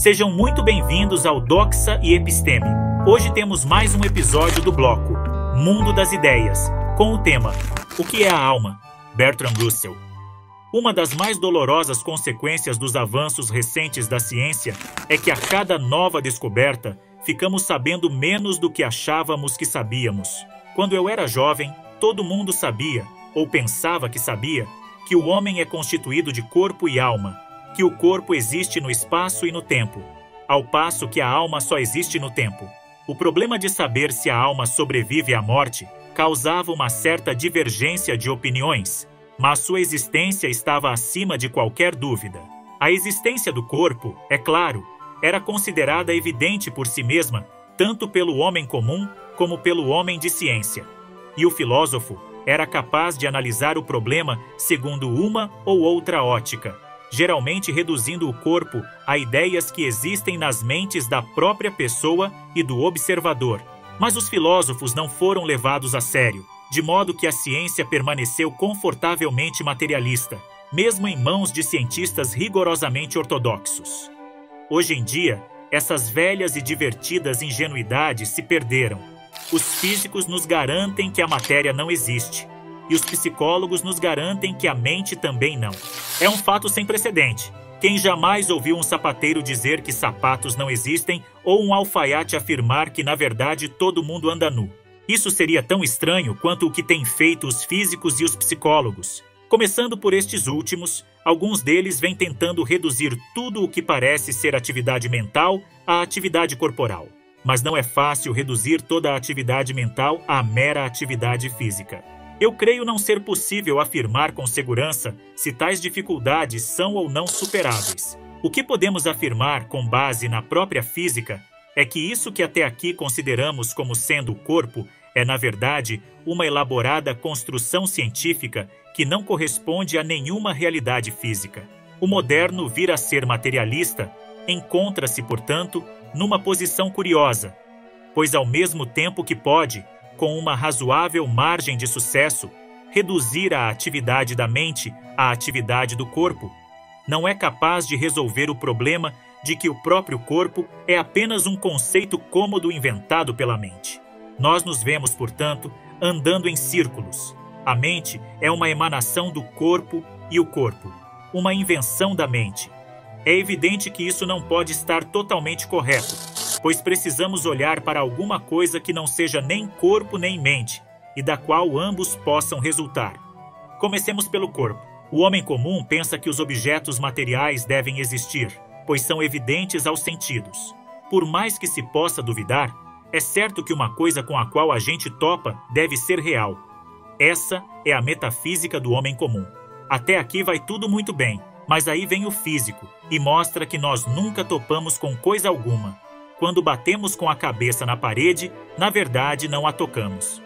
Sejam muito bem-vindos ao Doxa e Episteme. Hoje temos mais um episódio do bloco Mundo das Ideias, com o tema O que é a alma? Bertrand Russell. Uma das mais dolorosas consequências dos avanços recentes da ciência é que a cada nova descoberta ficamos sabendo menos do que achávamos que sabíamos. Quando eu era jovem, todo mundo sabia, ou pensava que sabia, que o homem é constituído de corpo e alma, que o corpo existe no espaço e no tempo, ao passo que a alma só existe no tempo. O problema de saber se a alma sobrevive à morte causava uma certa divergência de opiniões, mas sua existência estava acima de qualquer dúvida. A existência do corpo, é claro, era considerada evidente por si mesma, tanto pelo homem comum como pelo homem de ciência. E o filósofo era capaz de analisar o problema segundo uma ou outra ótica, geralmente reduzindo o corpo a ideias que existem nas mentes da própria pessoa e do observador. Mas os filósofos não foram levados a sério, de modo que a ciência permaneceu confortavelmente materialista, mesmo em mãos de cientistas rigorosamente ortodoxos. Hoje em dia, essas velhas e divertidas ingenuidades se perderam. Os físicos nos garantem que a matéria não existe, e os psicólogos nos garantem que a mente também não. É um fato sem precedente. Quem jamais ouviu um sapateiro dizer que sapatos não existem ou um alfaiate afirmar que, na verdade, todo mundo anda nu? Isso seria tão estranho quanto o que têm feito os físicos e os psicólogos. Começando por estes últimos, alguns deles vêm tentando reduzir tudo o que parece ser atividade mental à atividade corporal. Mas não é fácil reduzir toda a atividade mental à mera atividade física. Eu creio não ser possível afirmar com segurança se tais dificuldades são ou não superáveis. O que podemos afirmar com base na própria física é que isso que até aqui consideramos como sendo o corpo é, na verdade, uma elaborada construção científica que não corresponde a nenhuma realidade física. O moderno vir a ser materialista encontra-se, portanto, numa posição curiosa, pois ao mesmo tempo que pode, com uma razoável margem de sucesso, reduzir a atividade da mente à atividade do corpo, não é capaz de resolver o problema de que o próprio corpo é apenas um conceito cômodo inventado pela mente. Nós nos vemos, portanto, andando em círculos. A mente é uma emanação do corpo e o corpo, uma invenção da mente. É evidente que isso não pode estar totalmente correto, pois precisamos olhar para alguma coisa que não seja nem corpo nem mente, e da qual ambos possam resultar. Comecemos pelo corpo. O homem comum pensa que os objetos materiais devem existir, pois são evidentes aos sentidos. Por mais que se possa duvidar, é certo que uma coisa com a qual a gente topa deve ser real. Essa é a metafísica do homem comum. Até aqui vai tudo muito bem, mas aí vem o físico e mostra que nós nunca topamos com coisa alguma. Quando batemos com a cabeça na parede, na verdade não a tocamos.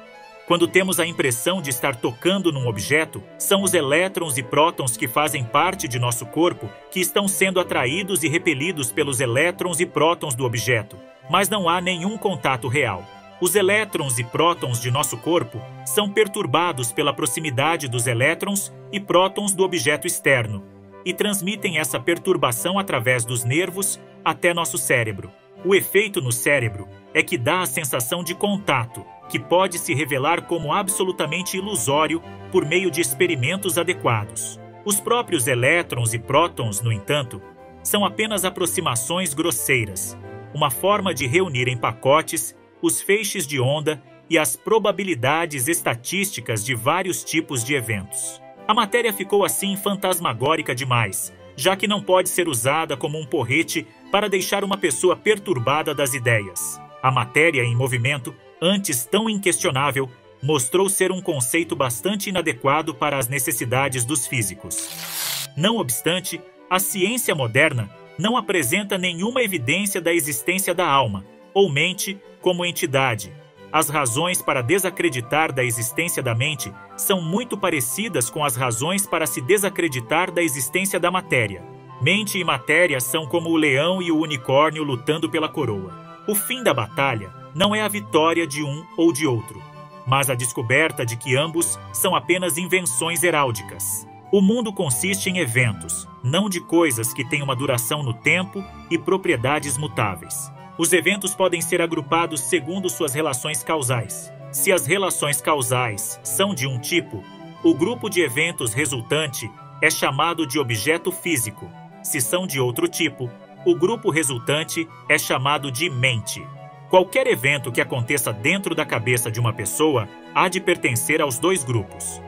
Quando temos a impressão de estar tocando num objeto, são os elétrons e prótons que fazem parte de nosso corpo que estão sendo atraídos e repelidos pelos elétrons e prótons do objeto, mas não há nenhum contato real. Os elétrons e prótons de nosso corpo são perturbados pela proximidade dos elétrons e prótons do objeto externo e transmitem essa perturbação através dos nervos até nosso cérebro. O efeito no cérebro é que dá a sensação de contato, que pode se revelar como absolutamente ilusório por meio de experimentos adequados. Os próprios elétrons e prótons, no entanto, são apenas aproximações grosseiras, uma forma de reunir em pacotes os feixes de onda e as probabilidades estatísticas de vários tipos de eventos. A matéria ficou assim fantasmagórica demais, já que não pode ser usada como um porrete para deixar uma pessoa perturbada das ideias. A matéria em movimento, antes tão inquestionável, mostrou ser um conceito bastante inadequado para as necessidades dos físicos. Não obstante, a ciência moderna não apresenta nenhuma evidência da existência da alma, ou mente, como entidade. As razões para desacreditar da existência da mente são muito parecidas com as razões para se desacreditar da existência da matéria. Mente e matéria são como o leão e o unicórnio lutando pela coroa. O fim da batalha não é a vitória de um ou de outro, mas a descoberta de que ambos são apenas invenções heráldicas. O mundo consiste em eventos, não de coisas que têm uma duração no tempo e propriedades mutáveis. Os eventos podem ser agrupados segundo suas relações causais. Se as relações causais são de um tipo, o grupo de eventos resultante é chamado de objeto físico. Se são de outro tipo, o grupo resultante é chamado de mente. Qualquer evento que aconteça dentro da cabeça de uma pessoa há de pertencer aos dois grupos.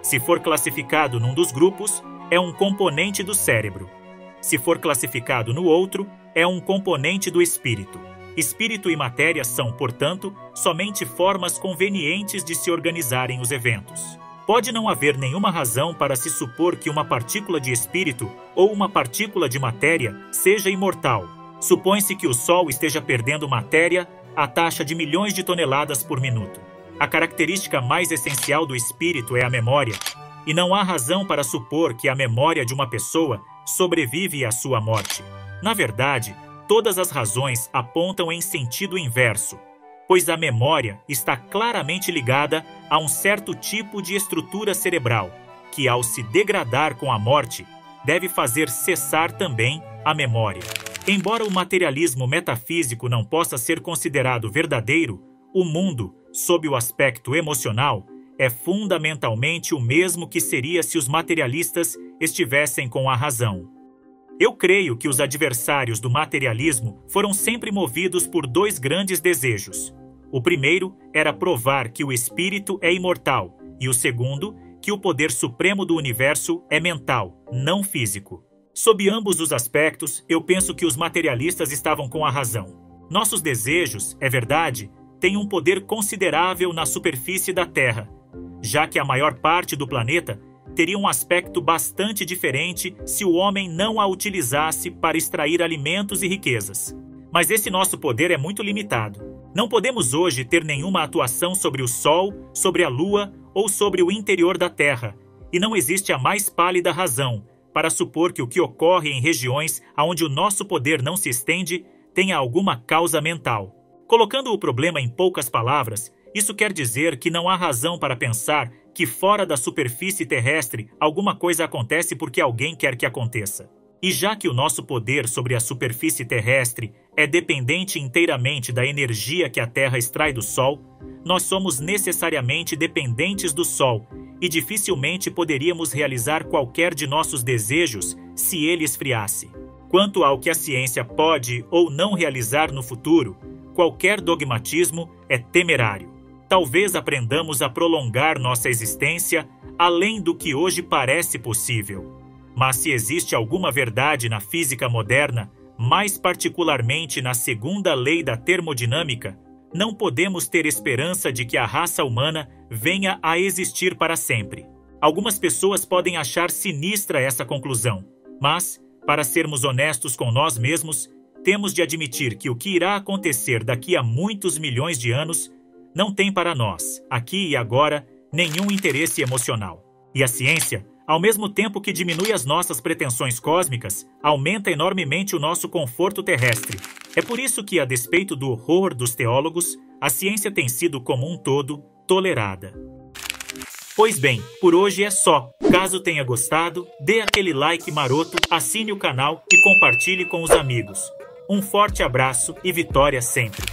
Se for classificado num dos grupos, é um componente do cérebro. Se for classificado no outro, é um componente do espírito. Espírito e matéria são, portanto, somente formas convenientes de se organizarem os eventos. Pode não haver nenhuma razão para se supor que uma partícula de espírito ou uma partícula de matéria seja imortal. Supõe-se que o Sol esteja perdendo matéria à taxa de milhões de toneladas por minuto. A característica mais essencial do espírito é a memória, e não há razão para supor que a memória de uma pessoa sobrevive à sua morte. Na verdade, todas as razões apontam em sentido inverso, pois a memória está claramente ligada a um certo tipo de estrutura cerebral, que ao se degradar com a morte, deve fazer cessar também a memória. Embora o materialismo metafísico não possa ser considerado verdadeiro, o mundo, sob o aspecto emocional, é fundamentalmente o mesmo que seria se os materialistas estivessem com a razão. Eu creio que os adversários do materialismo foram sempre movidos por dois grandes desejos. O primeiro era provar que o espírito é imortal, e o segundo, que o poder supremo do universo é mental, não físico. Sob ambos os aspectos, eu penso que os materialistas estavam com a razão. Nossos desejos, é verdade, têm um poder considerável na superfície da Terra, já que a maior parte do planeta teria um aspecto bastante diferente se o homem não a utilizasse para extrair alimentos e riquezas. Mas esse nosso poder é muito limitado. Não podemos hoje ter nenhuma atuação sobre o Sol, sobre a Lua ou sobre o interior da Terra, e não existe a mais pálida razão para supor que o que ocorre em regiões onde o nosso poder não se estende tenha alguma causa mental. Colocando o problema em poucas palavras, isso quer dizer que não há razão para pensar que fora da superfície terrestre alguma coisa acontece porque alguém quer que aconteça. E já que o nosso poder sobre a superfície terrestre é dependente inteiramente da energia que a Terra extrai do Sol, nós somos necessariamente dependentes do Sol e dificilmente poderíamos realizar qualquer de nossos desejos se ele esfriasse. Quanto ao que a ciência pode ou não realizar no futuro, qualquer dogmatismo é temerário. Talvez aprendamos a prolongar nossa existência além do que hoje parece possível. Mas se existe alguma verdade na física moderna, mais particularmente na segunda lei da termodinâmica, não podemos ter esperança de que a raça humana venha a existir para sempre. Algumas pessoas podem achar sinistra essa conclusão, mas, para sermos honestos com nós mesmos, temos de admitir que o que irá acontecer daqui a muitos milhões de anos não tem para nós, aqui e agora, nenhum interesse emocional. E a ciência, ao mesmo tempo que diminui as nossas pretensões cósmicas, aumenta enormemente o nosso conforto terrestre. É por isso que, a despeito do horror dos teólogos, a ciência tem sido como um todo tolerada. Pois bem, por hoje é só. Caso tenha gostado, dê aquele like maroto, assine o canal e compartilhe com os amigos. Um forte abraço e vitória sempre!